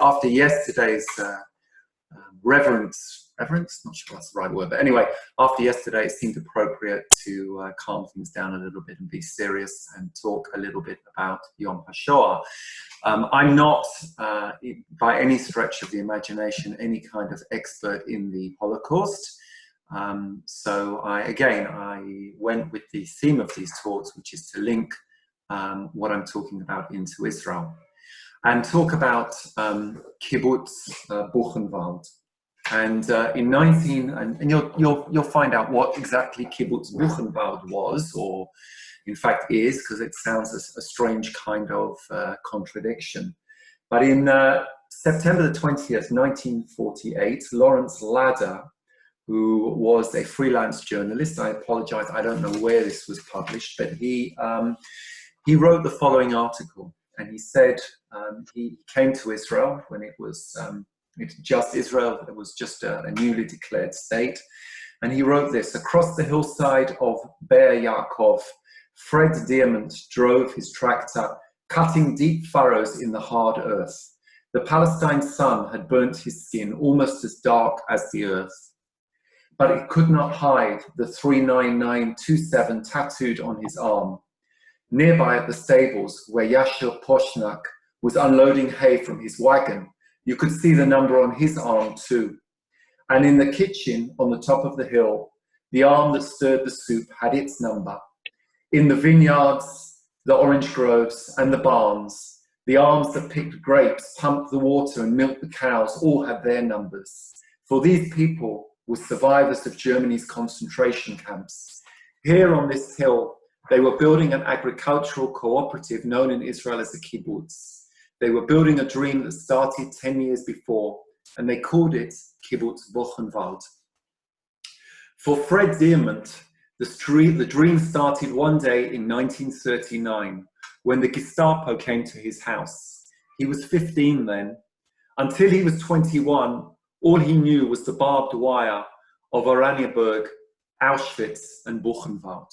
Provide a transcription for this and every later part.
After yesterday's reverence, not sure that's the right word, but anyway, after yesterday, it seemed appropriate to calm things down a little bit and be serious and talk a little bit about Yom HaShoah. I'm not, by any stretch of the imagination, any kind of expert in the Holocaust. So I went with the theme of these talks, which is to link what I'm talking about into Israel, and talk about Kibbutz Buchenwald. And you'll find out what exactly Kibbutz Buchenwald was, or in fact is, because it sounds a strange kind of contradiction. But in September the 20th, 1948, Lawrence Ladder, who was a freelance journalist, I apologize, I don't know where this was published, but he wrote the following article. And he said he came to Israel when it was just Israel. It was just a newly declared state. And he wrote this: across the hillside of Be'er Yaakov, Fred Diamant drove his tractor, cutting deep furrows in the hard earth. The Palestine sun had burnt his skin almost as dark as the earth. But it could not hide the 39927 tattooed on his arm. Nearby at the stables, where Yashir Poshnak was unloading hay from his wagon, you could see the number on his arm too. And in the kitchen on the top of the hill, the arm that stirred the soup had its number. In the vineyards, the orange groves, and the barns, the arms that picked grapes, pumped the water, and milked the cows all had their numbers. For these people were survivors of Germany's concentration camps. Here on this hill, they were building an agricultural cooperative known in Israel as a kibbutz. They were building a dream that started 10 years before, and they called it Kibbutz Buchenwald. For Fred Diamant, the dream started one day in 1939 when the Gestapo came to his house. He was 15 then. Until he was 21, all he knew was the barbed wire of Oranienburg, Auschwitz, and Buchenwald.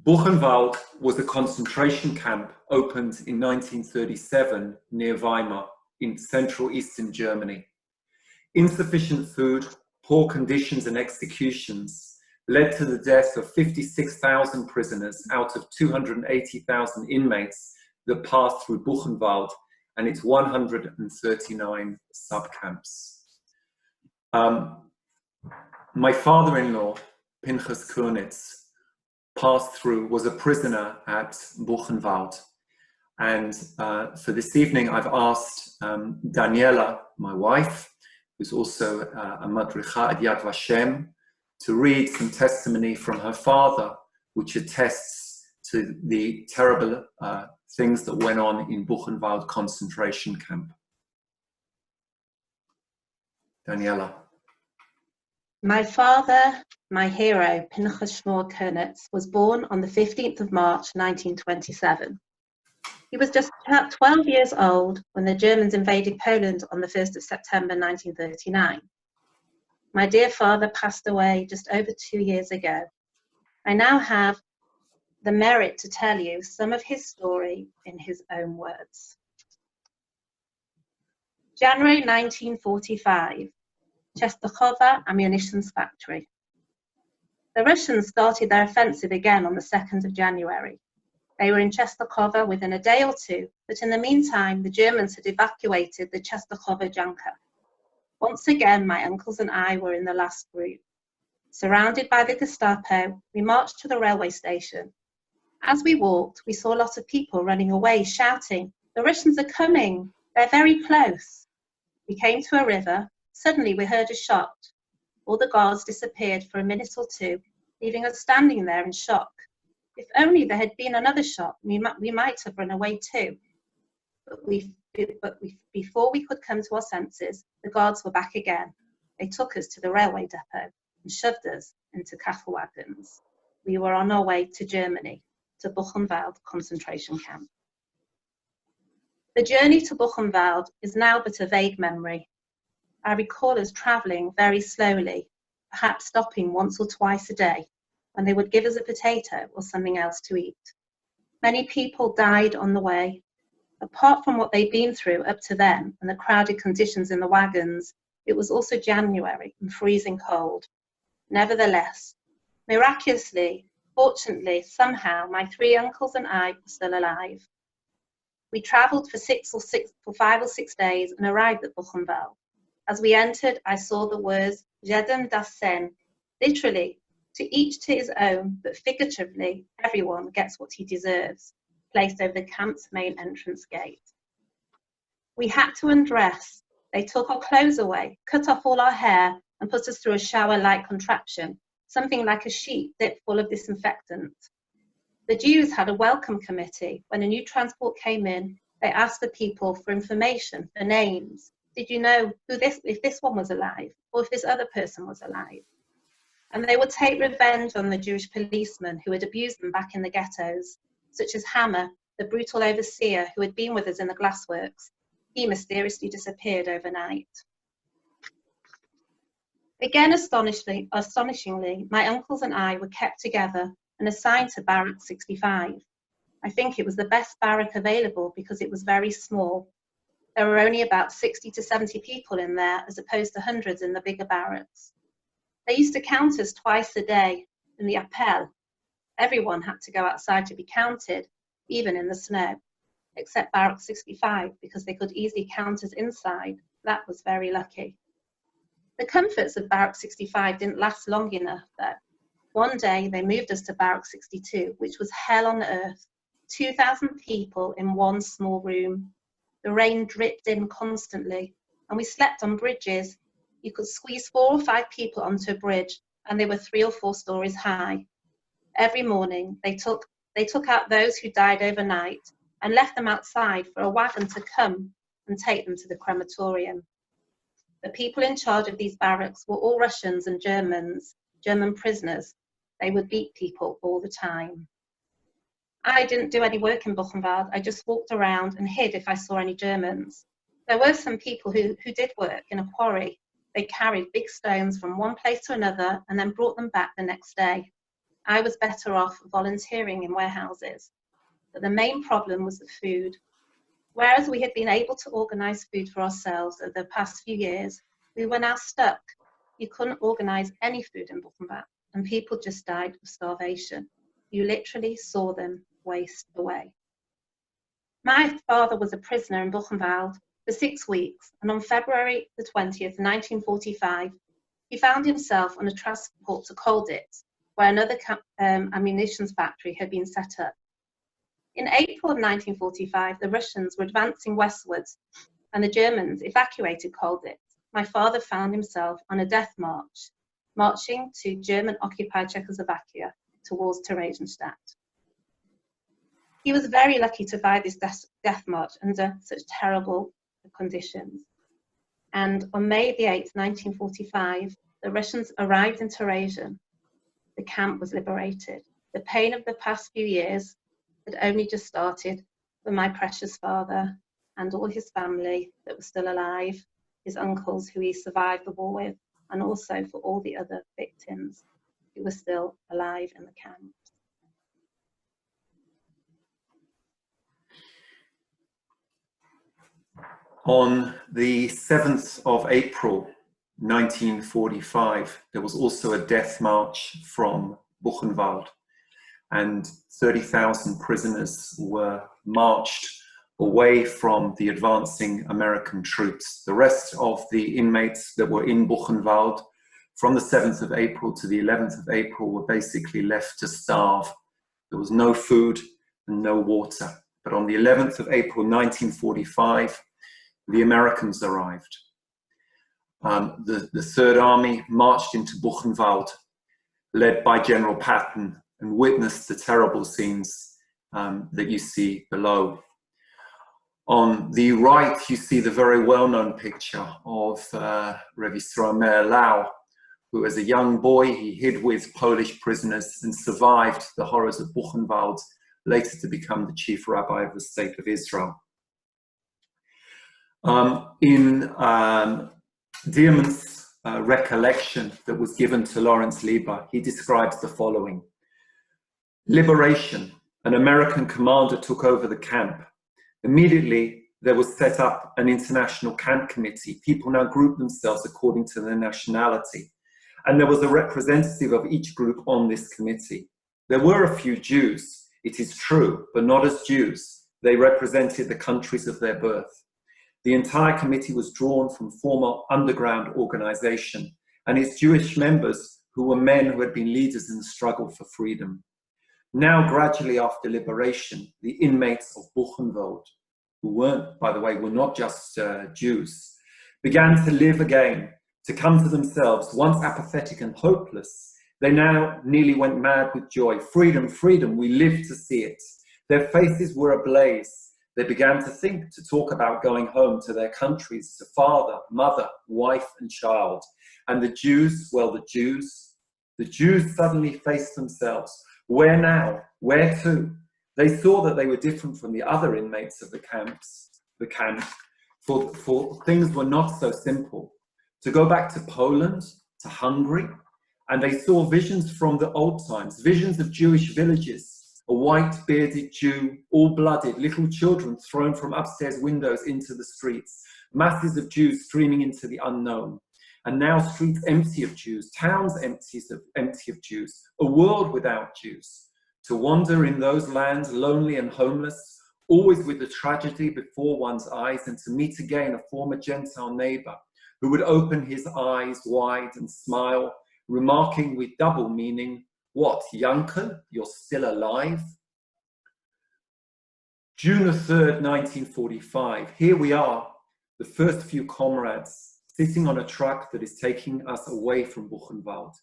Buchenwald was a concentration camp opened in 1937 near Weimar in Central Eastern Germany. Insufficient food, poor conditions and executions led to the death of 56,000 prisoners out of 280,000 inmates that passed through Buchenwald and its 139 subcamps. My father-in-law, Pinchas Kurnitz, was a prisoner at Buchenwald. And for this evening, I've asked Daniela, my wife, who's also a madricha at Yad Vashem, to read some testimony from her father, which attests to the terrible things that went on in Buchenwald concentration camp. Daniela. My father, my hero, Pinchas Shmuel Kurnitz, was born on the 15th of March, 1927. He was just 12 years old when the Germans invaded Poland on the 1st of September, 1939. My dear father passed away just over 2 years ago. I now have the merit to tell you some of his story in his own words. January 1945. Czestochowa ammunition factory. The Russians started their offensive again on the 2nd of January. They were in Czestochowa within a day or two, but in the meantime, the Germans had evacuated the Czestochowa junker. Once again, my uncles and I were in the last group. Surrounded by the Gestapo, we marched to the railway station. As we walked, we saw a lot of people running away, shouting, "The Russians are coming! They're very close!" We came to a river. Suddenly we heard a shot. All the guards disappeared for a minute or two, leaving us standing there in shock. If only there had been another shot, we might have run away too. But before we could come to our senses, the guards were back again. They took us to the railway depot and shoved us into cattle wagons. We were on our way to Germany, to Buchenwald concentration camp. The journey to Buchenwald is now but a vague memory. I recall us travelling very slowly, perhaps stopping once or twice a day, when they would give us a potato or something else to eat. Many people died on the way. Apart from what they'd been through up to then and the crowded conditions in the wagons, it was also January and freezing cold. Nevertheless, miraculously, fortunately, somehow, my 3 uncles and I were still alive. We travelled for 5 or 6 days and arrived at Buchenwald. As we entered, I saw the words "Jedem das Sen," literally, to each to his own, but figuratively, everyone gets what he deserves, placed over the camp's main entrance gate. We had to undress. They took our clothes away, cut off all our hair, and put us through a shower-like contraption, something like a sheet dipped full of disinfectant. The Jews had a welcome committee. When a new transport came in, they asked the people for information, for names. Did you know if this one was alive, or if this other person was alive? And they would take revenge on the Jewish policemen who had abused them back in the ghettos, such as Hammer, the brutal overseer who had been with us in the glassworks. He mysteriously disappeared overnight. Again, astonishingly, my uncles and I were kept together and assigned to Barrack 65. I think it was the best barrack available because it was very small. There were only about 60 to 70 people in there, as opposed to hundreds in the bigger barracks. They used to count us twice a day in the appel. Everyone had to go outside to be counted, even in the snow, except Barrack 65, because they could easily count us inside. That was very lucky. The comforts of Barrack 65 didn't last long enough, though. One day, they moved us to Barrack 62, which was hell on earth. 2,000 people in one small room. The rain dripped in constantly, and we slept on bridges. You could squeeze 4 or 5 people onto a bridge, and they were 3 or 4 stories high. Every morning, they took out those who died overnight and left them outside for a wagon to come and take them to the crematorium. The people in charge of these barracks were all Russians and Germans, German prisoners. They would beat people all the time. I didn't do any work in Buchenwald. I just walked around and hid if I saw any Germans. There were some people who did work in a quarry. They carried big stones from one place to another and then brought them back the next day. I was better off volunteering in warehouses. But the main problem was the food. Whereas we had been able to organise food for ourselves over the past few years, we were now stuck. You couldn't organise any food in Buchenwald, and people just died of starvation. You literally saw them waste away. My father was a prisoner in Buchenwald for 6 weeks, and on February the 20th, 1945, he found himself on a transport to Colditz, where another ammunition factory had been set up. In April of 1945, the Russians were advancing westwards, and the Germans evacuated Colditz. My father found himself on a death march, marching to German-occupied Czechoslovakia towards Theresienstadt. He was very lucky to survive this death march under such terrible conditions. And on May the 8th, 1945, the Russians arrived in Theresienstadt. The camp was liberated. The pain of the past few years had only just started for my precious father and all his family that were still alive, his uncles who he survived the war with, and also for all the other victims who were still alive in the camp. On the 7th of April, 1945, there was also a death march from Buchenwald, and 30,000 prisoners were marched away from the advancing American troops. The rest of the inmates that were in Buchenwald from the 7th of April to the 11th of April were basically left to starve. There was no food and no water. But on the 11th of April, 1945, the Americans arrived. The Third Army marched into Buchenwald, led by General Patton, and witnessed the terrible scenes that you see below. On the right, you see the very well-known picture of Rev. Meir Lau, who as a young boy, he hid with Polish prisoners and survived the horrors of Buchenwald, later to become the chief rabbi of the State of Israel. In Dierman's recollection that was given to Lawrence Lieber, he describes the following. Liberation. An American commander took over the camp. Immediately, there was set up an international camp committee. People now grouped themselves according to their nationality. And there was a representative of each group on this committee. There were a few Jews, it is true, but not as Jews. They represented the countries of their birth. The entire committee was drawn from former underground organization, and its Jewish members who were men who had been leaders in the struggle for freedom. Now, gradually after liberation, the inmates of Buchenwald, who weren't, by the way, were not just Jews, began to live again, to come to themselves. Once apathetic and hopeless, they now nearly went mad with joy. Freedom, freedom, we lived to see it. Their faces were ablaze. They began to think, to talk about going home to their countries, to father, mother, wife, and child. And the Jews, well, the Jews suddenly faced themselves. Where now? Where to? They saw that they were different from the other inmates of the camp, for things were not so simple. To go back to Poland, to Hungary, and they saw visions from the old times, visions of Jewish villages, a white bearded Jew, all blooded, little children thrown from upstairs windows into the streets, masses of Jews streaming into the unknown. And now streets empty of Jews, towns empty of Jews, a world without Jews. To wander in those lands, lonely and homeless, always with the tragedy before one's eyes, and to meet again a former Gentile neighbor who would open his eyes wide and smile, remarking with double meaning, "What, Yankel, you're still alive?" June the 3rd, 1945, here we are, the first few comrades, sitting on a truck that is taking us away from Buchenwald.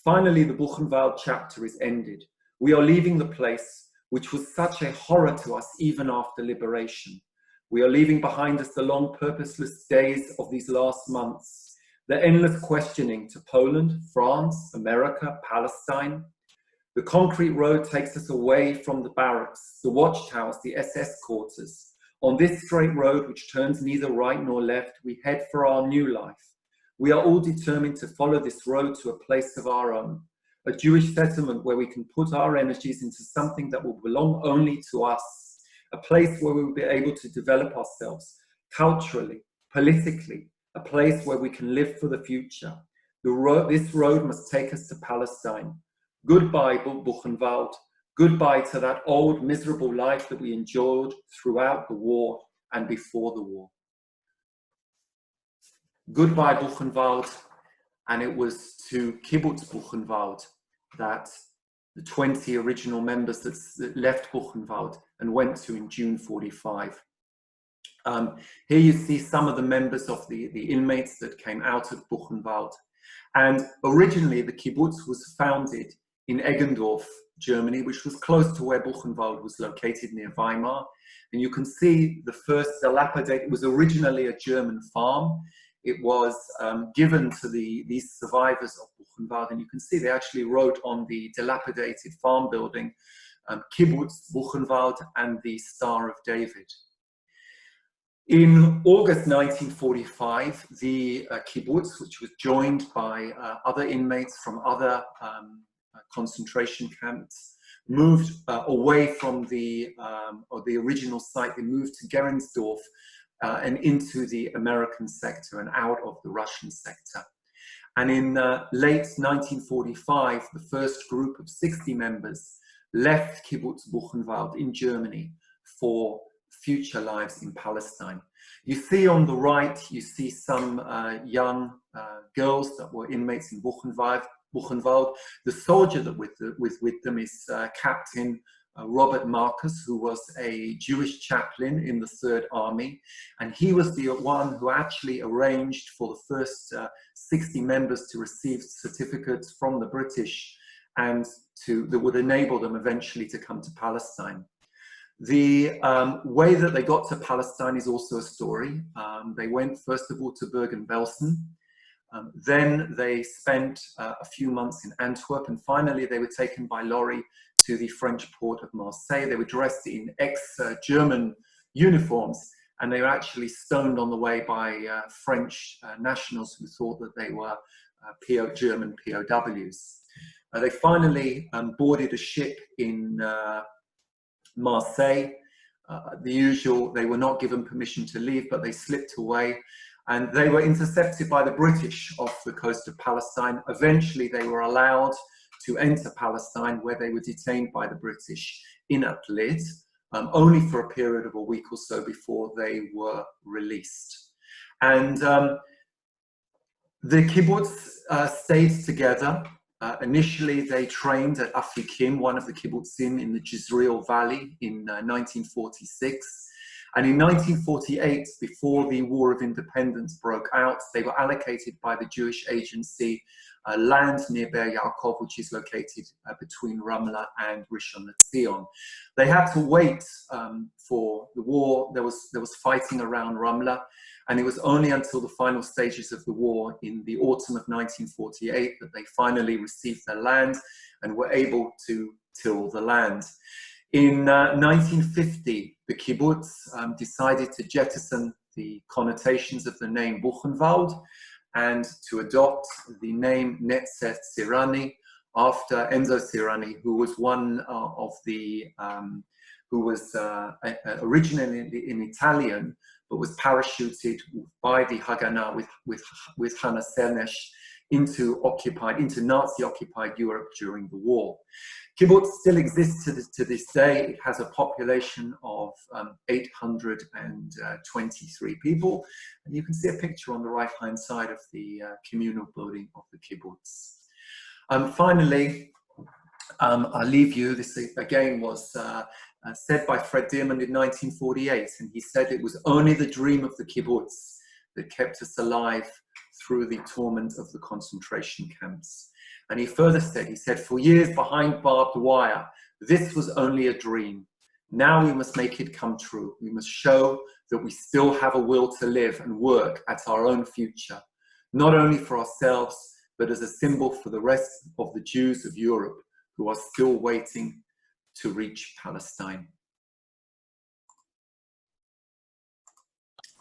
Finally, the Buchenwald chapter is ended. We are leaving the place which was such a horror to us even after liberation. We are leaving behind us the long, purposeless days of these last months, the endless questioning to Poland, France, America, Palestine. The concrete road takes us away from the barracks, the watchtowers, the SS quarters. On this straight road, which turns neither right nor left, we head for our new life. We are all determined to follow this road to a place of our own, a Jewish settlement where we can put our energies into something that will belong only to us, a place where we will be able to develop ourselves culturally, politically, a place where we can live for the future. This road must take us to Palestine. Goodbye, Buchenwald. Goodbye to that old, miserable life that we endured throughout the war and before the war. Goodbye, Buchenwald. And it was to Kibbutz Buchenwald that the 20 original members that left Buchenwald and went to in June 45. Here you see some of the members of the inmates that came out of Buchenwald. And originally the kibbutz was founded in Eggendorf, Germany, which was close to where Buchenwald was located near Weimar. And you can see the first dilapidated, it was originally a German farm. It was given to these survivors of Buchenwald, and you can see they actually wrote on the dilapidated farm building, Kibbutz Buchenwald and the Star of David. In August 1945, the kibbutz, which was joined by other inmates from other concentration camps, moved away from the original site. They moved to Geringsdorf and into the American sector and out of the Russian sector. And in late 1945, the first group of 60 members left Kibbutz Buchenwald in Germany for future lives in Palestine. You see on the right, you see some young girls that were inmates in Buchenwald. The soldier that with them is Captain Robert Marcus, who was a Jewish chaplain in the Third Army, and he was the one who actually arranged for the first 60 members to receive certificates from the British and that would enable them eventually to come to Palestine. The way that they got to Palestine is also a story. They went first of all to Bergen-Belsen. Then they spent a few months in Antwerp, and finally they were taken by lorry to the French port of Marseille. They were dressed in ex-German uniforms, and they were actually stoned on the way by French nationals who thought that they were German POWs. They finally boarded a ship in Marseille. the usual, they were not given permission to leave, but they slipped away, and they were intercepted by the British off the coast of Palestine. Eventually, they were allowed to enter Palestine, where they were detained by the British in Atlit, only for a period of a week or so before they were released. And the kibbutz stayed together. Initially, they trained at Afikim, one of the kibbutzim in the Jezreel Valley, in 1946. And in 1948, before the War of Independence broke out, they were allocated by the Jewish Agency land near Be'er Yaakov, which is located between Ramla and Rishon LeZion. They had to wait for the war. There was fighting around Ramla, and it was only until the final stages of the war in the autumn of 1948 that they finally received their land and were able to till the land. In 1950, the kibbutz decided to jettison the connotations of the name Buchenwald and to adopt the name Nezer Sereni after Enzo Sereni, who was one of the, who was originally in Italian, but was parachuted by the Haganah with Hannah Senesh into Nazi-occupied Europe during the war. Kibbutz still exists to this day. It has a population of 823 people. And you can see a picture on the right-hand side of the communal building of the kibbutz. Finally, I'll leave you. This again was said by Fred Dearman in 1948. And he said it was only the dream of the kibbutz that kept us alive through the torment of the concentration camps. And he further said, he said, for years behind barbed wire, this was only a dream. Now we must make it come true. We must show that we still have a will to live and work at our own future, not only for ourselves, but as a symbol for the rest of the Jews of Europe who are still waiting to reach Palestine.